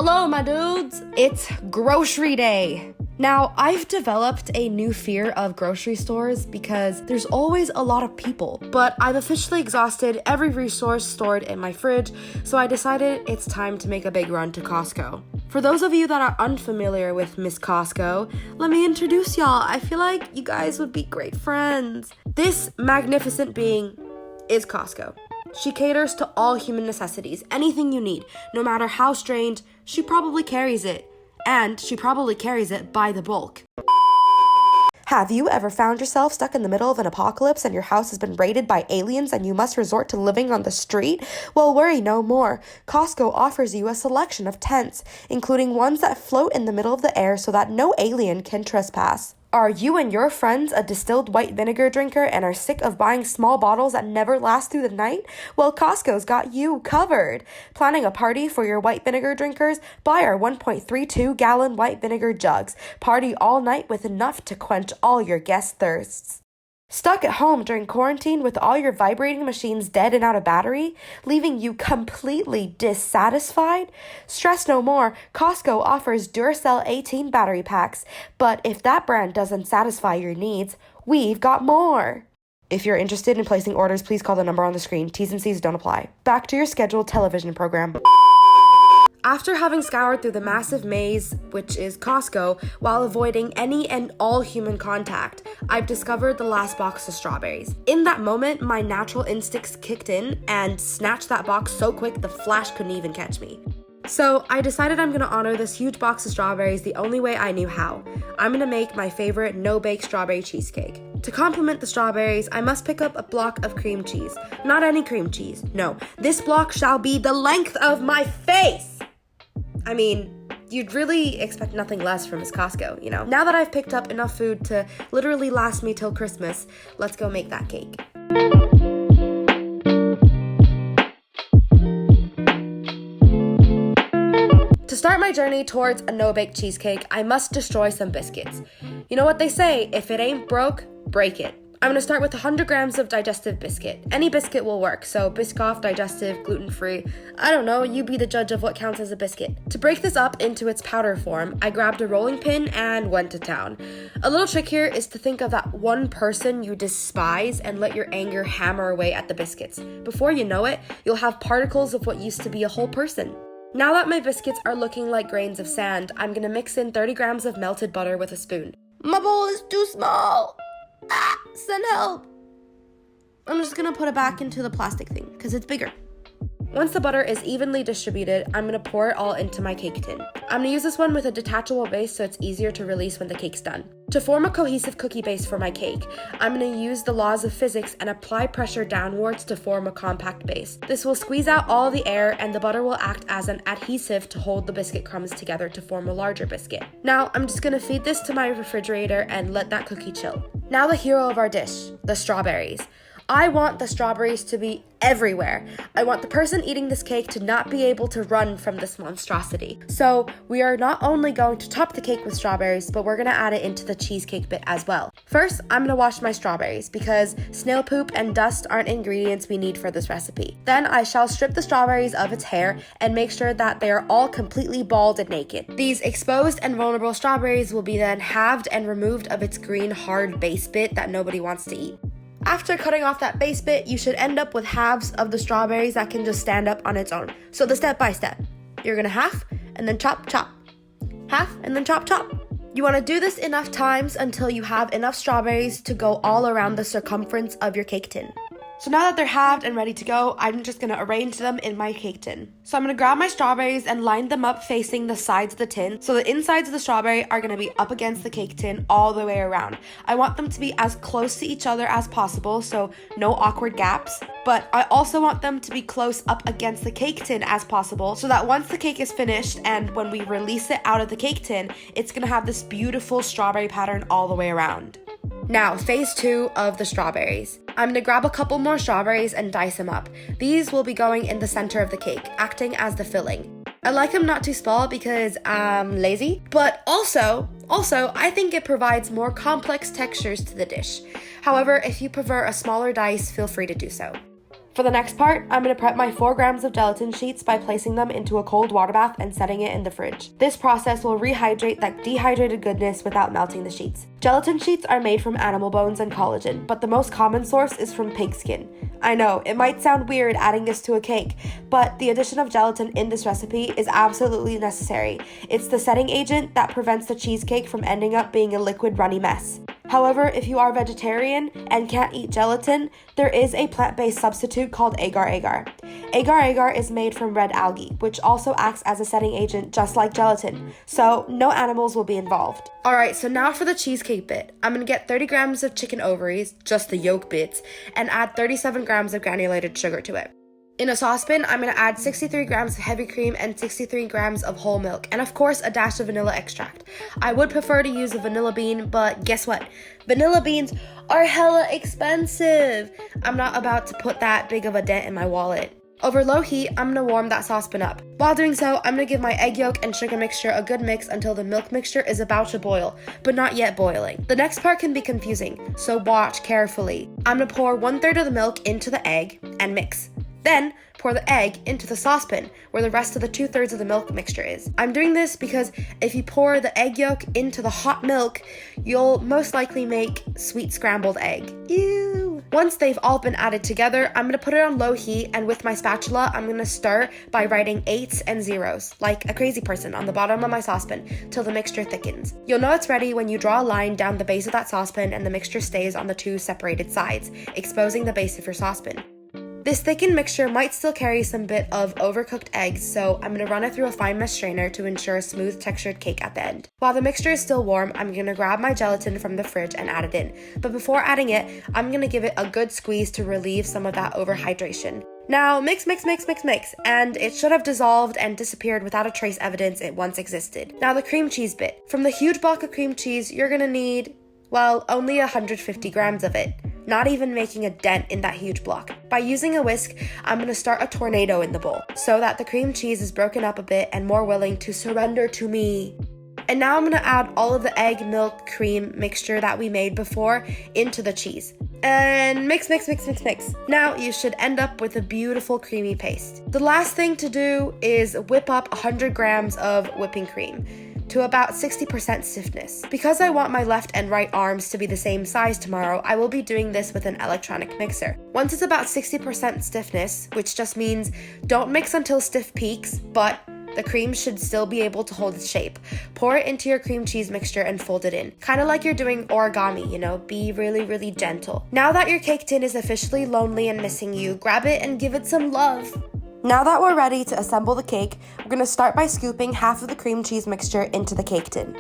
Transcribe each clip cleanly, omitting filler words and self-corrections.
Hello, my dudes! It's grocery day! Now, I've developed a new fear of grocery stores because there's always a lot of people, but I've officially exhausted every resource stored in my fridge, so I decided it's time to make a big run to Costco. For those of you that are unfamiliar with Miss Costco, let me introduce y'all. I feel like you guys would be great friends. This magnificent being is Costco. She caters to all human necessities, anything you need, no matter how strange, she probably carries it. And she probably carries it by the bulk. Have you ever found yourself stuck in the middle of an apocalypse and your house has been raided by aliens and you must resort to living on the street? Well, worry no more. Costco offers you a selection of tents, including ones that float in the middle of the air so that no alien can trespass. Are you and your friends a distilled white vinegar drinker and are sick of buying small bottles that never last through the night? Well, Costco's got you covered. Planning a party for your white vinegar drinkers? Buy our 1.32-gallon white vinegar jugs. Party all night with enough to quench all your guests' thirsts. Stuck at home during quarantine with all your vibrating machines dead and out of battery, leaving you completely dissatisfied? Stress no more, Costco offers Duracell 18 battery packs, but if that brand doesn't satisfy your needs, we've got more. If you're interested in placing orders, please call the number on the screen. T's and C's don't apply. Back to your scheduled television program. After having scoured through the massive maze, which is Costco, while avoiding any and all human contact, I've discovered the last box of strawberries. In that moment, my natural instincts kicked in and snatched that box so quick the Flash couldn't even catch me. So I decided I'm gonna honor this huge box of strawberries the only way I knew how. I'm gonna make my favorite no-bake strawberry cheesecake. To complement the strawberries, I must pick up a block of cream cheese. Not any cream cheese, no. This block shall be the length of my face! I mean, you'd really expect nothing less from Miss Costco, you know? Now that I've picked up enough food to literally last me till Christmas, let's go make that cake. To start my journey towards a no-bake cheesecake, I must destroy some biscuits. You know what they say, if it ain't broke, break it. I'm gonna start with 100 grams of digestive biscuit. Any biscuit will work, so Biscoff, digestive, gluten-free. I don't know, you be the judge of what counts as a biscuit. To break this up into its powder form, I grabbed a rolling pin and went to town. A little trick here is to think of that one person you despise and let your anger hammer away at the biscuits. Before you know it, you'll have particles of what used to be a whole person. Now that my biscuits are looking like grains of sand, I'm gonna mix in 30 grams of melted butter with a spoon. My bowl is too small! Send help! I'm just gonna put it back into the plastic thing, because it's bigger. Once the butter is evenly distributed, I'm gonna pour it all into my cake tin. I'm gonna use this one with a detachable base so it's easier to release when the cake's done. To form a cohesive cookie base for my cake, I'm gonna use the laws of physics and apply pressure downwards to form a compact base. This will squeeze out all the air and the butter will act as an adhesive to hold the biscuit crumbs together to form a larger biscuit. Now, I'm just gonna feed this to my refrigerator and let that cookie chill. Now the hero of our dish, the strawberries. I want the strawberries to be everywhere. I want the person eating this cake to not be able to run from this monstrosity. So we are not only going to top the cake with strawberries, but we're gonna add it into the cheesecake bit as well. First, I'm gonna wash my strawberries because snail poop and dust aren't ingredients we need for this recipe. Then I shall strip the strawberries of its hair and make sure that they are all completely bald and naked. These exposed and vulnerable strawberries will be then halved and removed of its green hard base bit that nobody wants to eat. After cutting off that base bit, you should end up with halves of the strawberries that can just stand up on its own. So the step by step. You're gonna half, and then chop, chop. Half, and then chop, chop. You wanna do this enough times until you have enough strawberries to go all around the circumference of your cake tin. So now that they're halved and ready to go, I'm just gonna arrange them in my cake tin. So I'm gonna grab my strawberries and line them up facing the sides of the tin. So the insides of the strawberry are gonna be up against the cake tin all the way around. I want them to be as close to each other as possible, so no awkward gaps. But I also want them to be close up against the cake tin as possible, so that once the cake is finished and when we release it out of the cake tin, it's gonna have this beautiful strawberry pattern all the way around. Now, phase 2 of the strawberries. I'm gonna grab a couple more strawberries and dice them up. These will be going in the center of the cake, acting as the filling. I like them not too small because I'm lazy, but also, I think it provides more complex textures to the dish. However, if you prefer a smaller dice, feel free to do so. For the next part, I'm going to prep my 4 grams of gelatin sheets by placing them into a cold water bath and setting it in the fridge. This process will rehydrate that dehydrated goodness without melting the sheets. Gelatin sheets are made from animal bones and collagen, but the most common source is from pig skin. I know, it might sound weird adding this to a cake, but the addition of gelatin in this recipe is absolutely necessary. It's the setting agent that prevents the cheesecake from ending up being a liquid runny mess. However, if you are vegetarian and can't eat gelatin, there is a plant-based substitute called agar-agar. Agar-agar is made from red algae, which also acts as a setting agent just like gelatin, so no animals will be involved. Alright, so now for the cheesecake bit. I'm going to get 30 grams of chicken ovaries, just the yolk bits, and add 37 grams of granulated sugar to it. In a saucepan, I'm going to add 63 grams of heavy cream and 63 grams of whole milk, and of course a dash of vanilla extract. I would prefer to use a vanilla bean, but guess what? Vanilla beans are hella expensive. I'm not about to put that big of a dent in my wallet. Over low heat, I'm going to warm that saucepan up. While doing so, I'm going to give my egg yolk and sugar mixture a good mix until the milk mixture is about to boil, but not yet boiling. The next part can be confusing, so watch carefully. I'm going to pour 1/3 of the milk into the egg and mix. Then, pour the egg into the saucepan, where the rest of the 2/3 of the milk mixture is. I'm doing this because if you pour the egg yolk into the hot milk, you'll most likely make sweet scrambled egg. Ew! Once they've all been added together, I'm going to put it on low heat, and with my spatula, I'm going to stir by writing 8s and 0s, like a crazy person, on the bottom of my saucepan, till the mixture thickens. You'll know it's ready when you draw a line down the base of that saucepan and the mixture stays on the 2 separated sides, exposing the base of your saucepan. This thickened mixture might still carry some bit of overcooked eggs, so I'm going to run it through a fine mesh strainer to ensure a smooth textured cake at the end. While the mixture is still warm, I'm going to grab my gelatin from the fridge and add it in. But before adding it, I'm going to give it a good squeeze to relieve some of that overhydration. Now mix, and it should have dissolved and disappeared without a trace evidence it once existed. Now the cream cheese bit. From the huge block of cream cheese, you're going to need, well, only 150 grams of it. Not even making a dent in that huge block. By using a whisk, I'm going to start a tornado in the bowl so that the cream cheese is broken up a bit and more willing to surrender to me. And now I'm going to add all of the egg, milk, cream mixture that we made before into the cheese. And mix. Now you should end up with a beautiful creamy paste. The last thing to do is whip up 100 grams of whipping cream to about 60% stiffness. Because I want my left and right arms to be the same size tomorrow, I will be doing this with an electronic mixer. Once it's about 60% stiffness, which just means don't mix until stiff peaks, but the cream should still be able to hold its shape. Pour it into your cream cheese mixture and fold it in. Kind of like you're doing origami, be really gentle. Now that your cake tin is officially lonely and missing you, grab it and give it some love. Now that we're ready to assemble the cake, we're going to start by scooping half of the cream cheese mixture into the cake tin.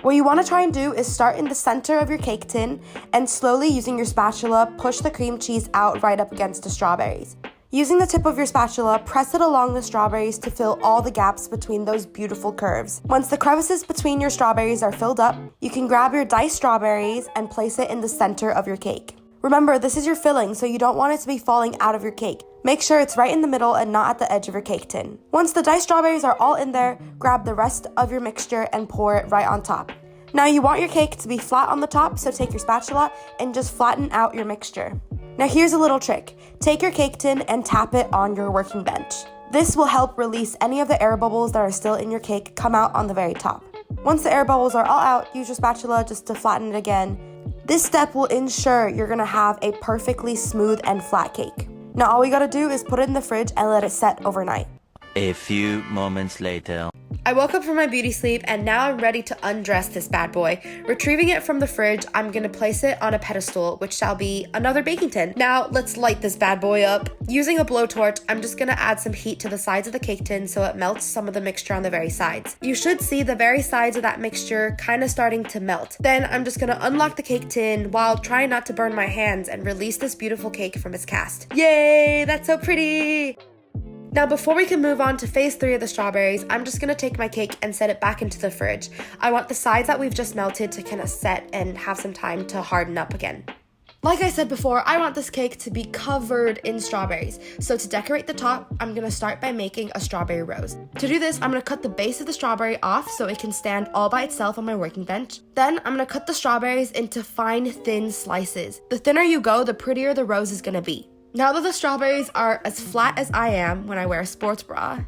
What you want to try and do is start in the center of your cake tin and slowly using your spatula, push the cream cheese out right up against the strawberries. Using the tip of your spatula, press it along the strawberries to fill all the gaps between those beautiful curves. Once the crevices between your strawberries are filled up, you can grab your diced strawberries and place it in the center of your cake. Remember, this is your filling, so you don't want it to be falling out of your cake. Make sure it's right in the middle and not at the edge of your cake tin. Once the diced strawberries are all in there, grab the rest of your mixture and pour it right on top. Now you want your cake to be flat on the top, so take your spatula and just flatten out your mixture. Now here's a little trick. Take your cake tin and tap it on your working bench. This will help release any of the air bubbles that are still in your cake come out on the very top. Once the air bubbles are all out, use your spatula just to flatten it again. This step will ensure you're going to have a perfectly smooth and flat cake. Now all we gotta do is put it in the fridge and let it set overnight. A few moments later. I woke up from my beauty sleep and now I'm ready to undress this bad boy. Retrieving it from the fridge, I'm gonna place it on a pedestal, which shall be another baking tin. Now let's light this bad boy up. Using a blowtorch, I'm just gonna add some heat to the sides of the cake tin so it melts some of the mixture on the very sides. You should see the very sides of that mixture kind of starting to melt. Then I'm just gonna unlock the cake tin while trying not to burn my hands and release this beautiful cake from its cast. Yay, that's so pretty! Now before we can move on to phase 3 of the strawberries, I'm just going to take my cake and set it back into the fridge. I want the sides that we've just melted to kind of set and have some time to harden up again. Like I said before, I want this cake to be covered in strawberries. So to decorate the top, I'm going to start by making a strawberry rose. To do this, I'm going to cut the base of the strawberry off so it can stand all by itself on my working bench. Then I'm going to cut the strawberries into fine, thin slices. The thinner you go, the prettier the rose is going to be. Now that the strawberries are as flat as I am when I wear a sports bra,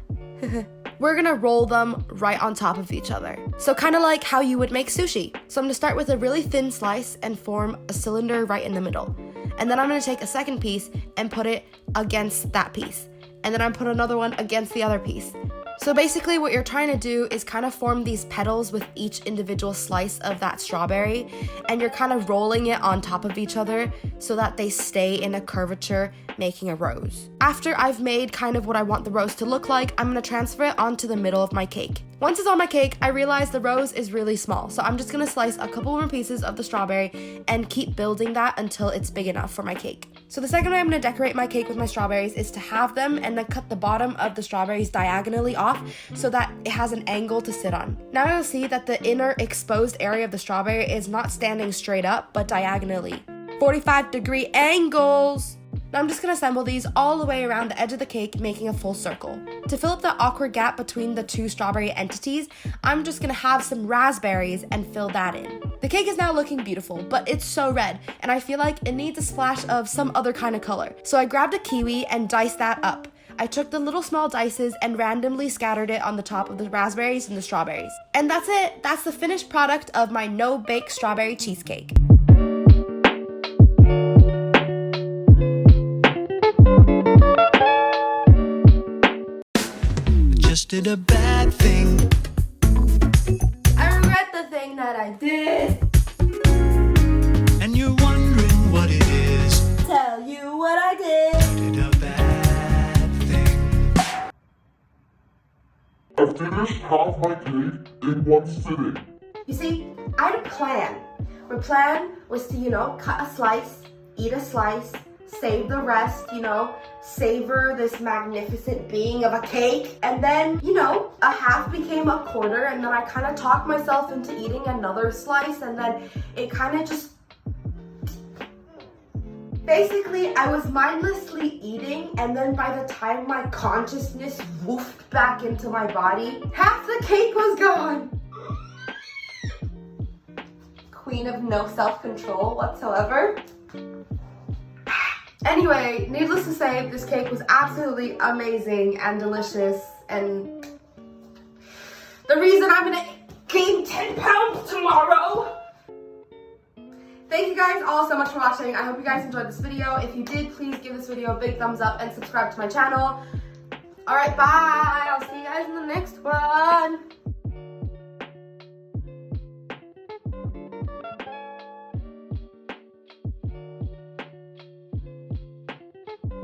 we're gonna roll them right on top of each other. So kind of like how you would make sushi. So I'm gonna start with a really thin slice and form a cylinder right in the middle. And then I'm gonna take a second piece and put it against that piece. And then I'm put another one against the other piece. So basically what you're trying to do is kind of form these petals with each individual slice of that strawberry, and you're kind of rolling it on top of each other so that they stay in a curvature, making a rose. After I've made kind of what I want the rose to look like, I'm gonna transfer it onto the middle of my cake. Once it's on my cake, I realize the rose is really small, so I'm just gonna slice a couple more pieces of the strawberry and keep building that until it's big enough for my cake. So the second way I'm gonna decorate my cake with my strawberries is to halve them and then cut the bottom of the strawberries diagonally off so that it has an angle to sit on. Now you'll see that the inner exposed area of the strawberry is not standing straight up, but diagonally. 45-degree angles! Now I'm just gonna assemble these all the way around the edge of the cake, making a full circle. To fill up the awkward gap between the two strawberry entities, I'm just gonna have some raspberries and fill that in. The cake is now looking beautiful, but it's so red, and I feel like it needs a splash of some other kind of color. So I grabbed a kiwi and diced that up. I took the little small dices and randomly scattered it on the top of the raspberries and the strawberries. And that's it. That's the finished product of my no-bake strawberry cheesecake. Just did a bad thing. I regret the thing that I did. And you're wondering what it is. Tell you what I did. Did a bad thing. I finished half my cake in one sitting. You see, I had a plan. My plan was to, cut a slice, eat a slice, save the rest, savor this magnificent being of a cake. And then, a half became a quarter, and then I kind of talked myself into eating another slice, and then it kind of just... Basically, I was mindlessly eating, and then by the time my consciousness woofed back into my body, half the cake was gone. Queen of no self-control whatsoever. Anyway, needless to say, this cake was absolutely amazing and delicious, and the reason I'm gonna gain 10 pounds tomorrow. Thank you guys all so much for watching. I hope you guys enjoyed this video. If you did, please give this video a big thumbs up and subscribe to my channel. Alright, bye! I'll see you guys in the next one.